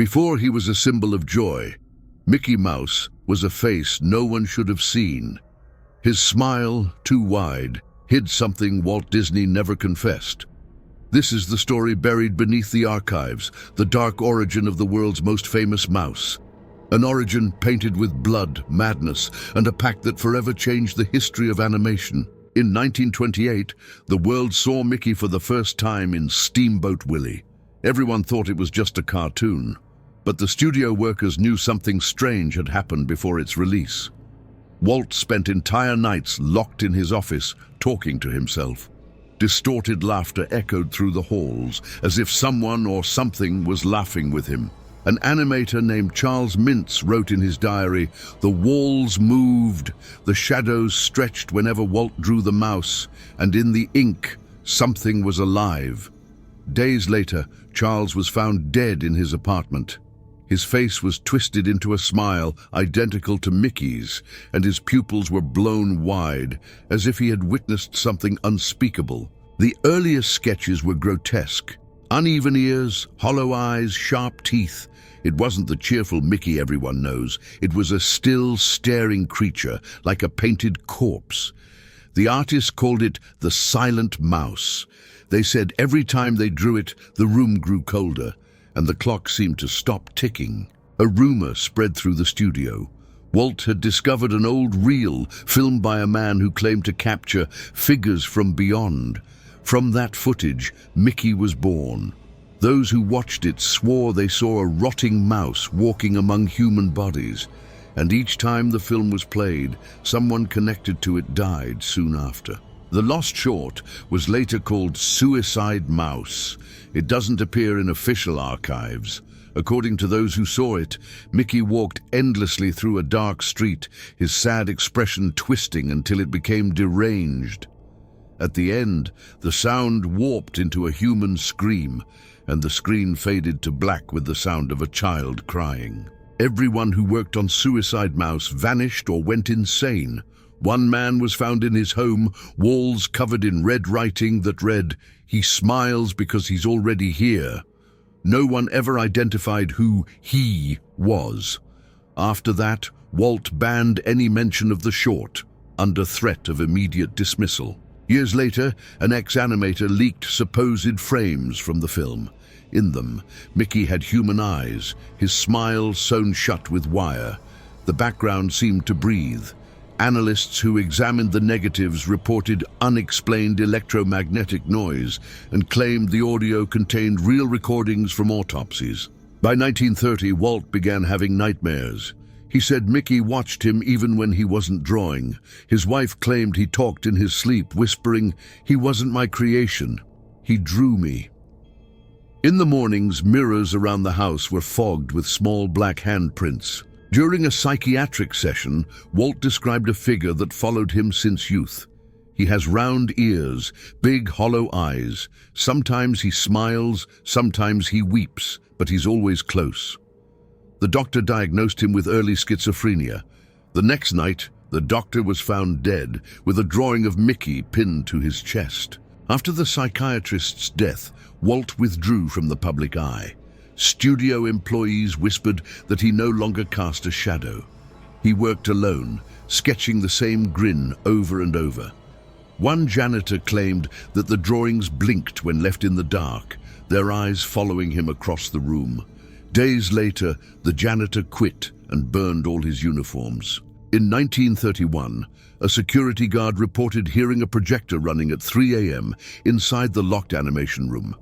Before he was a symbol of joy, Mickey Mouse was a face no one should have seen. His smile, too wide, hid something Walt Disney never confessed. This is the story buried beneath the archives, the dark origin of the world's most famous mouse. An origin painted with blood, madness, and a pact that forever changed the history of animation. In 1928, the world saw Mickey for the first time in Steamboat Willie. Everyone thought it was just a cartoon, but the studio workers knew something strange had happened before its release. Walt spent entire nights locked in his office, talking to himself. Distorted laughter echoed through the halls, as if someone or something was laughing with him. An animator named Charles Mintz wrote in his diary, "The walls moved, the shadows stretched whenever Walt drew the mouse, and in the ink, something was alive." Days later, Charles was found dead in his apartment. His face was twisted into a smile identical to Mickey's, and his pupils were blown wide, as if he had witnessed something unspeakable. The earliest sketches were grotesque. Uneven ears, hollow eyes, sharp teeth. It wasn't the cheerful Mickey everyone knows. It was a still, staring creature, like a painted corpse. The artists called it the silent mouse. They said every time they drew it, the room grew colder, and the clock seemed to stop ticking. A rumor spread through the studio. Walt had discovered an old reel filmed by a man who claimed to capture figures from beyond. From that footage, Mickey was born. Those who watched it swore they saw a rotting mouse walking among human bodies, and each time the film was played, someone connected to it died soon after. The lost short was later called Suicide Mouse. It doesn't appear in official archives. According to those who saw it, Mickey walked endlessly through a dark street, his sad expression twisting until it became deranged. At the end, the sound warped into a human scream, and the screen faded to black with the sound of a child crying. Everyone who worked on Suicide Mouse vanished or went insane. One man was found in his home, walls covered in red writing that read, "He smiles because he's already here." No one ever identified who he was. After that, Walt banned any mention of the short, under threat of immediate dismissal. Years later, an ex-animator leaked supposed frames from the film. In them, Mickey had human eyes, his smile sewn shut with wire. The background seemed to breathe. Analysts who examined the negatives reported unexplained electromagnetic noise and claimed the audio contained real recordings from autopsies. By 1930, Walt began having nightmares. He said Mickey watched him even when he wasn't drawing. His wife claimed he talked in his sleep, whispering, "He wasn't my creation. He drew me." In the mornings, mirrors around the house were fogged with small black handprints. During a psychiatric session, Walt described a figure that followed him since youth. He has round ears, big hollow eyes. Sometimes he smiles, sometimes he weeps, but he's always close. The doctor diagnosed him with early schizophrenia. The next night, the doctor was found dead, with a drawing of Mickey pinned to his chest. After the psychiatrist's death, Walt withdrew from the public eye. Studio employees whispered that he no longer cast a shadow. He worked alone, sketching the same grin over and over. One janitor claimed that the drawings blinked when left in the dark, their eyes following him across the room. Days later, the janitor quit and burned all his uniforms. In 1931, a security guard reported hearing a projector running at 3 a.m. inside the locked animation room.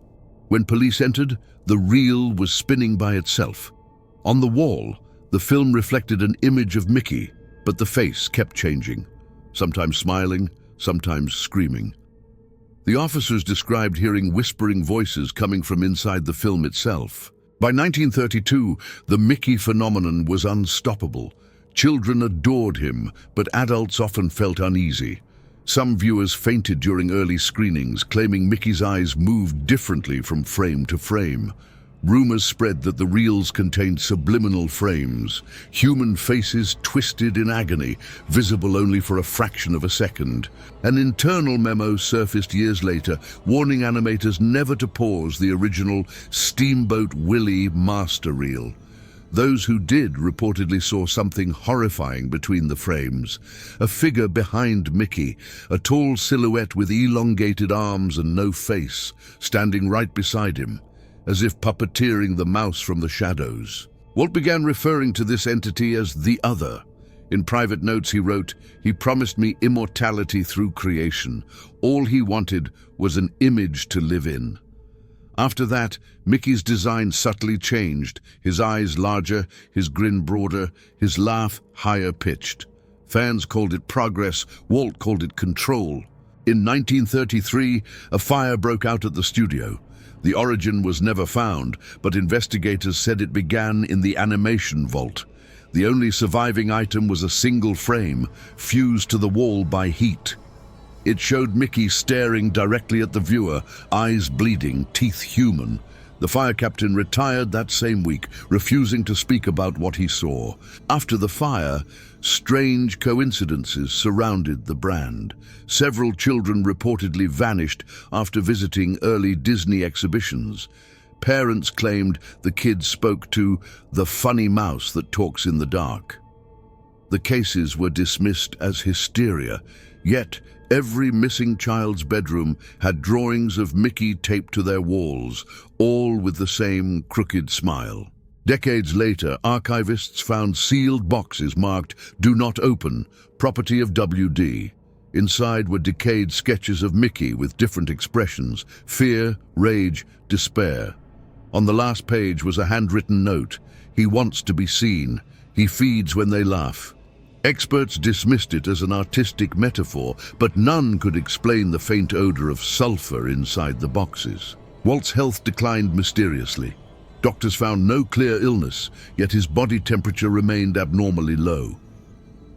When police entered, the reel was spinning by itself. On the wall, the film reflected an image of Mickey, but the face kept changing, sometimes smiling, sometimes screaming. The officers described hearing whispering voices coming from inside the film itself. By 1932, the Mickey phenomenon was unstoppable. Children adored him, but adults often felt uneasy. Some viewers fainted during early screenings, claiming Mickey's eyes moved differently from frame to frame. Rumors spread that the reels contained subliminal frames, human faces twisted in agony, visible only for a fraction of a second. An internal memo surfaced years later, warning animators never to pause the original Steamboat Willie master reel. Those who did reportedly saw something horrifying between the frames. A figure behind Mickey, a tall silhouette with elongated arms and no face, standing right beside him, as if puppeteering the mouse from the shadows. Walt began referring to this entity as the Other. In private notes he wrote, "He promised me immortality through creation. All he wanted was an image to live in." After that, Mickey's design subtly changed, his eyes larger, his grin broader, his laugh higher pitched. Fans called it progress, Walt called it control. In 1933, a fire broke out at the studio. The origin was never found, but investigators said it began in the animation vault. The only surviving item was a single frame, fused to the wall by heat. It showed Mickey staring directly at the viewer, eyes bleeding, teeth human. The fire captain retired that same week, refusing to speak about what he saw. After the fire, strange coincidences surrounded the brand. Several children reportedly vanished after visiting early Disney exhibitions. Parents claimed the kids spoke to the funny mouse that talks in the dark. The cases were dismissed as hysteria, yet every missing child's bedroom had drawings of Mickey taped to their walls, all with the same crooked smile. Decades later, archivists found sealed boxes marked "Do Not Open," property of WD. Inside were decayed sketches of Mickey with different expressions: fear, rage, despair. On the last page was a handwritten note: "He wants to be seen. He feeds when they laugh." Experts dismissed it as an artistic metaphor, but none could explain the faint odor of sulfur inside the boxes. Walt's health declined mysteriously. Doctors found no clear illness, yet his body temperature remained abnormally low.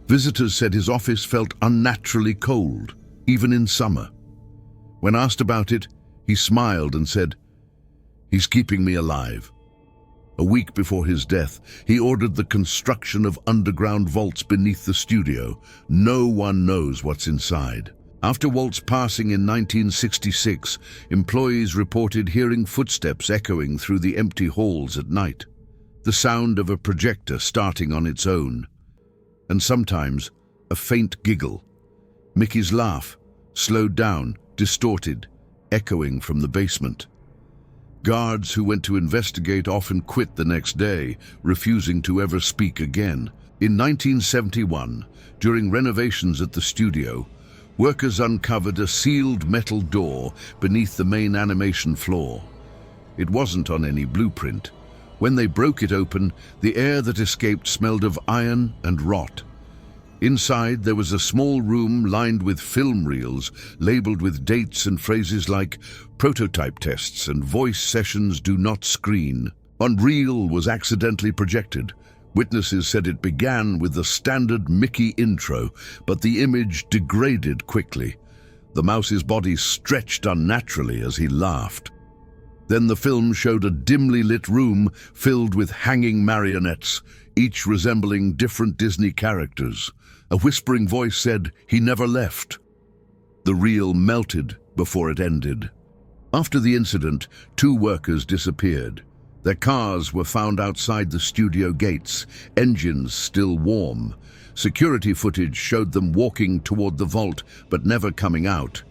Visitors said his office felt unnaturally cold, even in summer. When asked about it, he smiled and said, "He's keeping me alive." A week before his death, he ordered the construction of underground vaults beneath the studio. No one knows what's inside. After Walt's passing in 1966, employees reported hearing footsteps echoing through the empty halls at night, the sound of a projector starting on its own, and sometimes a faint giggle. Mickey's laugh, slowed down, distorted, echoing from the basement. Guards who went to investigate often quit the next day, refusing to ever speak again. In 1971, during renovations at the studio, workers uncovered a sealed metal door beneath the main animation floor. It wasn't on any blueprint. When they broke it open, the air that escaped smelled of iron and rot. Inside, there was a small room lined with film reels, labeled with dates and phrases like "prototype tests" and "voice sessions do not screen." One reel was accidentally projected. Witnesses said it began with the standard Mickey intro, but the image degraded quickly. The mouse's body stretched unnaturally as he laughed. Then the film showed a dimly lit room filled with hanging marionettes, each resembling different Disney characters. A whispering voice said, "He never left." The reel melted before it ended. After the incident, 2 workers disappeared. Their cars were found outside the studio gates, engines still warm. Security footage showed them walking toward the vault, but never coming out.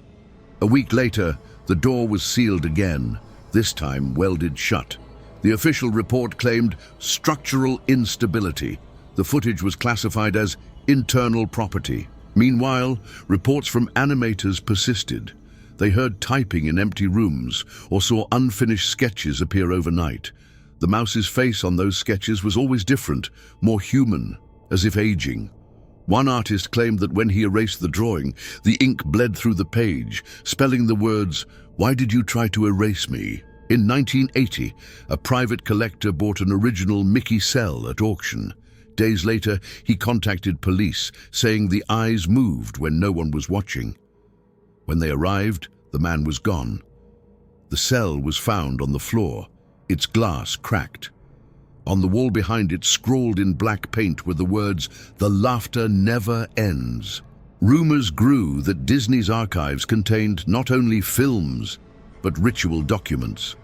A week later, the door was sealed again, this time welded shut. The official report claimed structural instability. The footage was classified as internal property. Meanwhile, reports from animators persisted. They heard typing in empty rooms or saw unfinished sketches appear overnight. The mouse's face on those sketches was always different, more human, as if aging. One artist claimed that when he erased the drawing, the ink bled through the page, spelling the words, "Why did you try to erase me?" In 1980, a private collector bought an original Mickey cell at auction. Days later, he contacted police, saying the eyes moved when no one was watching. When they arrived, the man was gone. The cell was found on the floor, Its glass cracked. On the wall behind it, scrawled in black paint, were the words, "The laughter never ends." Rumors grew that Disney's archives contained not only films, but ritual documents.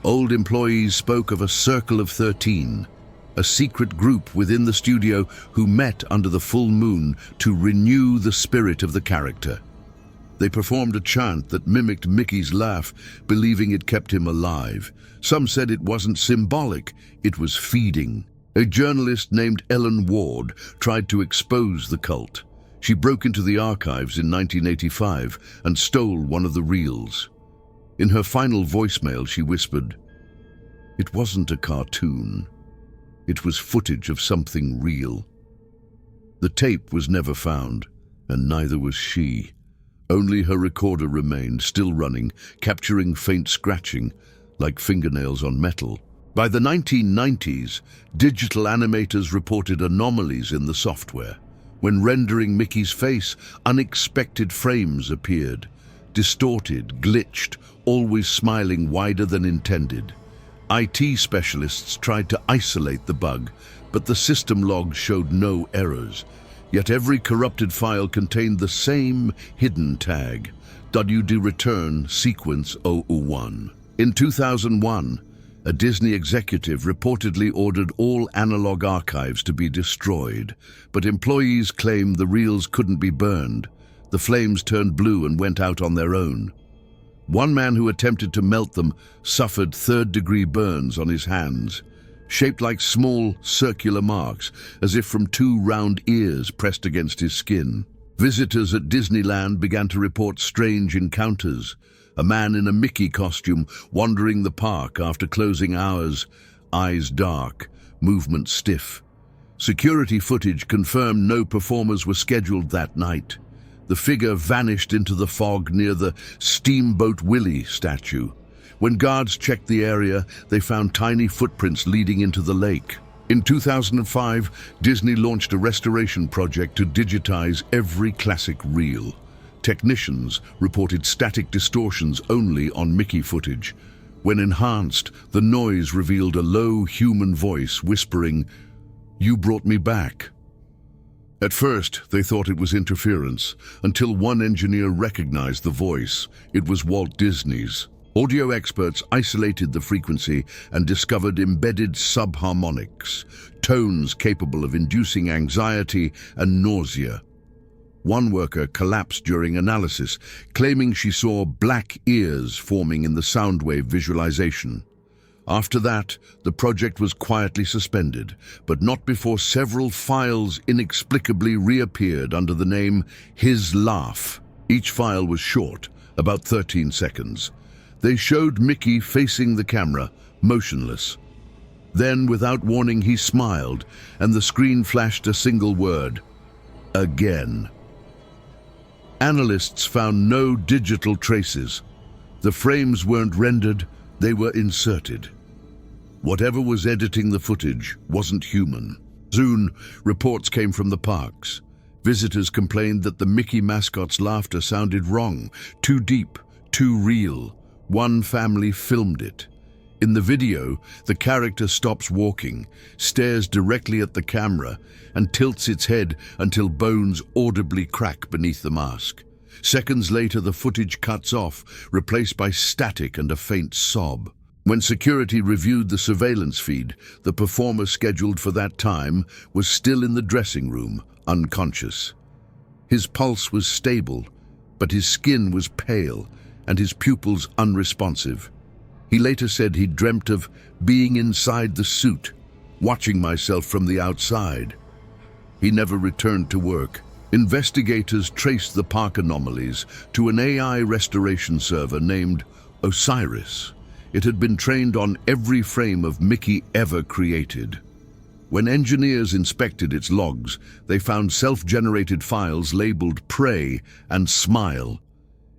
Old employees spoke of a Circle of 13, a secret group within the studio who met under the full moon to renew the spirit of the character. They performed a chant that mimicked Mickey's laugh, believing it kept him alive. Some said it wasn't symbolic, it was feeding. A journalist named Ellen Ward tried to expose the cult. She broke into the archives in 1985 and stole one of the reels. In her final voicemail, she whispered, "It wasn't a cartoon. It was footage of something real." The tape was never found, and neither was she. Only her recorder remained, still running, capturing faint scratching, like fingernails on metal. By the 1990s, digital animators reported anomalies in the software. When rendering Mickey's face, unexpected frames appeared, distorted, glitched, always smiling wider than intended. IT specialists tried to isolate the bug, but the system logs showed no errors. Yet every corrupted file contained the same hidden tag, WD return sequence 001. In 2001, a Disney executive reportedly ordered all analog archives to be destroyed, but employees claimed the reels couldn't be burned. The flames turned blue and went out on their own. One man who attempted to melt them suffered third-degree burns on his hands, shaped like small circular marks, as if from two round ears pressed against his skin. Visitors at Disneyland began to report strange encounters. A man in a Mickey costume wandering the park after closing hours, eyes dark, movement stiff. Security footage confirmed no performers were scheduled that night. The figure vanished into the fog near the Steamboat Willie statue. When guards checked the area, they found tiny footprints leading into the lake. In 2005, Disney launched a restoration project to digitize every classic reel. Technicians reported static distortions only on Mickey footage. When enhanced, the noise revealed a low human voice whispering, "You brought me back." At first, they thought it was interference, until one engineer recognized the voice. It was Walt Disney's. Audio experts isolated the frequency and discovered embedded subharmonics, tones capable of inducing anxiety and nausea. One worker collapsed during analysis, claiming she saw black ears forming in the sound wave visualization. After that, the project was quietly suspended, but not before several files inexplicably reappeared under the name His Laugh. Each file was short, about 13 seconds. They showed Mickey facing the camera, motionless. Then, without warning, he smiled, and the screen flashed a single word: "Again." Analysts found no digital traces. The frames weren't rendered, they were inserted. Whatever was editing the footage wasn't human. Soon, reports came from the parks. Visitors complained that the Mickey mascot's laughter sounded wrong, too deep, too real. One family filmed it. In the video, the character stops walking, stares directly at the camera, and tilts its head until bones audibly crack beneath the mask. Seconds later, the footage cuts off, replaced by static and a faint sob. When security reviewed the surveillance feed, the performer scheduled for that time was still in the dressing room, unconscious. His pulse was stable, but his skin was pale and his pupils unresponsive. He later said he dreamt of being inside the suit, watching myself from the outside. He never returned to work. Investigators traced the park anomalies to an AI restoration server named Osiris. It had been trained on every frame of Mickey ever created. When engineers inspected its logs, they found self-generated files labeled Pray and Smile.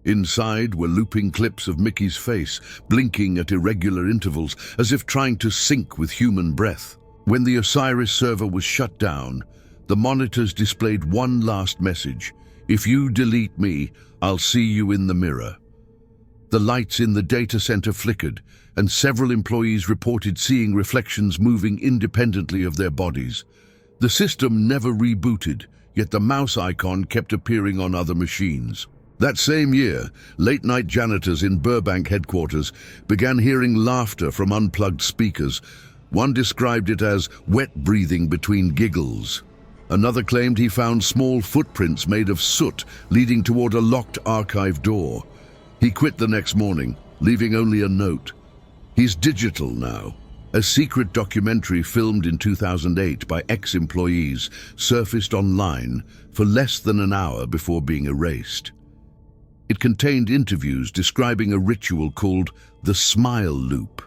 Inside were looping clips of Mickey's face, blinking at irregular intervals, as if trying to sync with human breath. When the Osiris server was shut down, the monitors displayed one last message: "If you delete me, I'll see you in the mirror." The lights in the data center flickered, and several employees reported seeing reflections moving independently of their bodies. The system never rebooted, yet the mouse icon kept appearing on other machines. That same year, late-night janitors in Burbank headquarters began hearing laughter from unplugged speakers. One described it as wet breathing between giggles. Another claimed he found small footprints made of soot leading toward a locked archive door. He quit the next morning, leaving only a note. He's digital now. A secret documentary filmed in 2008 by ex-employees surfaced online for less than an hour before being erased. It contained interviews describing a ritual called the Smile Loop,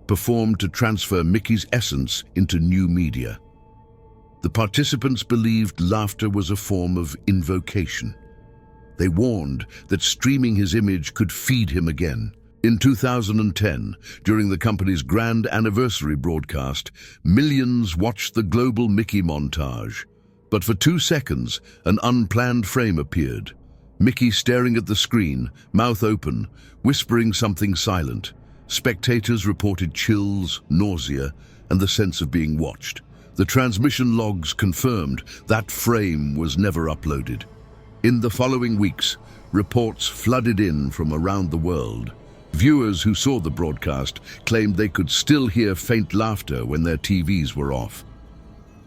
performed to transfer Mickey's essence into new media. The participants believed laughter was a form of invocation. They warned that streaming his image could feed him again. In 2010, during the company's grand anniversary broadcast, millions watched the global Mickey montage. But for 2 seconds, an unplanned frame appeared. Mickey staring at the screen, mouth open, whispering something silent. Spectators reported chills, nausea, and the sense of being watched. The transmission logs confirmed that frame was never uploaded. In the following weeks, reports flooded in from around the world. Viewers who saw the broadcast claimed they could still hear faint laughter when their TVs were off.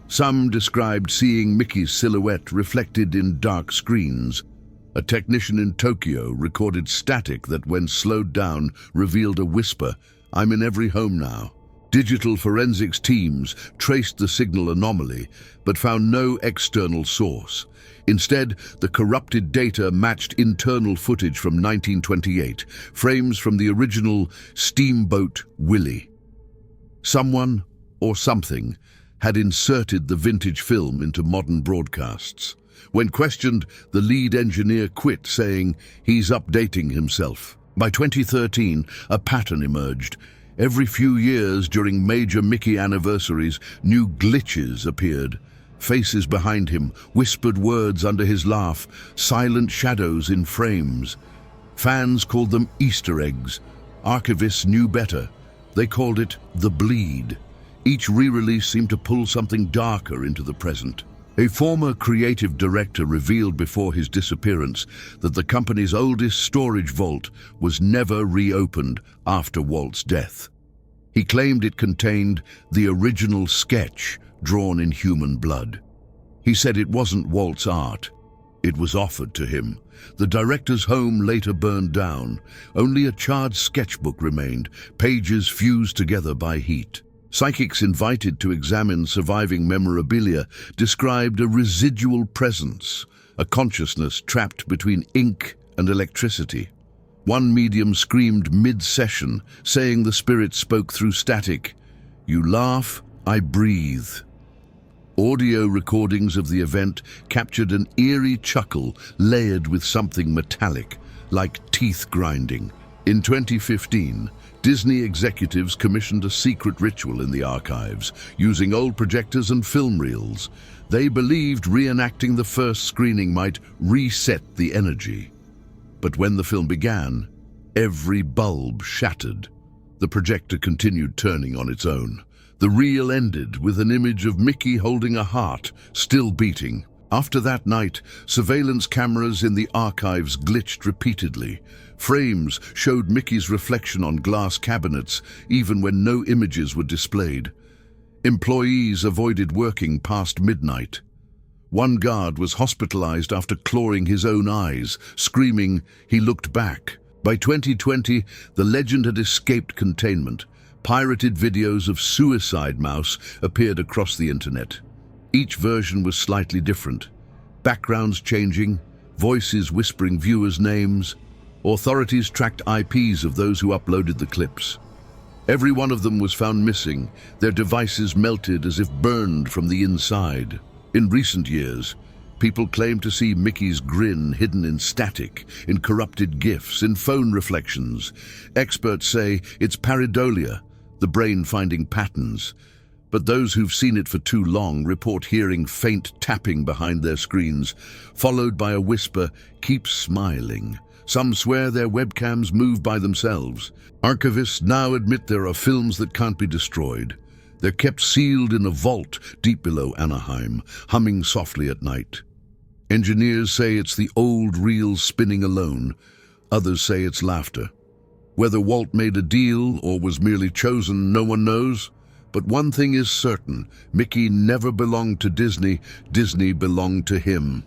Some described seeing Mickey's silhouette reflected in dark screens. A technician in Tokyo recorded static that, when slowed down, revealed a whisper, "I'm in every home now." Digital forensics teams traced the signal anomaly, but found no external source. Instead, the corrupted data matched internal footage from 1928, frames from the original Steamboat Willie. Someone, or something, had inserted the vintage film into modern broadcasts. When questioned, the lead engineer quit, saying he's updating himself. By 2013, a pattern emerged. Every few years during major Mickey anniversaries, new glitches appeared. Faces behind him, whispered words under his laugh, silent shadows in frames. Fans called them Easter eggs. Archivists knew better. They called it the bleed. Each re-release seemed to pull something darker into the present. A former creative director revealed before his disappearance that the company's oldest storage vault was never reopened after Walt's death. He claimed it contained the original sketch drawn in human blood. He said it wasn't Walt's art. It was offered to him. The director's home later burned down. Only a charred sketchbook remained, pages fused together by heat. Psychics invited to examine surviving memorabilia described a residual presence, a consciousness trapped between ink and electricity. One medium screamed mid-session, saying the spirit spoke through static, "You laugh, I breathe." Audio recordings of the event captured an eerie chuckle layered with something metallic, like teeth grinding. In 2015, Disney executives commissioned a secret ritual in the archives, using old projectors and film reels. They believed reenacting the first screening might reset the energy. But when the film began, every bulb shattered. The projector continued turning on its own. The reel ended with an image of Mickey holding a heart, still beating. After that night, surveillance cameras in the archives glitched repeatedly. Frames showed Mickey's reflection on glass cabinets, even when no images were displayed. Employees avoided working past midnight. One guard was hospitalized after clawing his own eyes, screaming, he looked back. By 2020, the legend had escaped containment. Pirated videos of Suicide Mouse appeared across the internet. Each version was slightly different. Backgrounds changing, voices whispering viewers' names. Authorities tracked IPs of those who uploaded the clips. Every one of them was found missing, their devices melted as if burned from the inside. In recent years, people claim to see Mickey's grin hidden in static, in corrupted GIFs, in phone reflections. Experts say it's pareidolia, the brain finding patterns. But those who've seen it for too long report hearing faint tapping behind their screens, followed by a whisper, "Keep smiling," Some swear their webcams move by themselves. Archivists now admit there are films that can't be destroyed. They're kept sealed in a vault deep below Anaheim, humming softly at night. Engineers say it's the old reel spinning alone. Others say it's laughter. Whether Walt made a deal or was merely chosen, no one knows. But one thing is certain, Mickey never belonged to Disney. Disney belonged to him.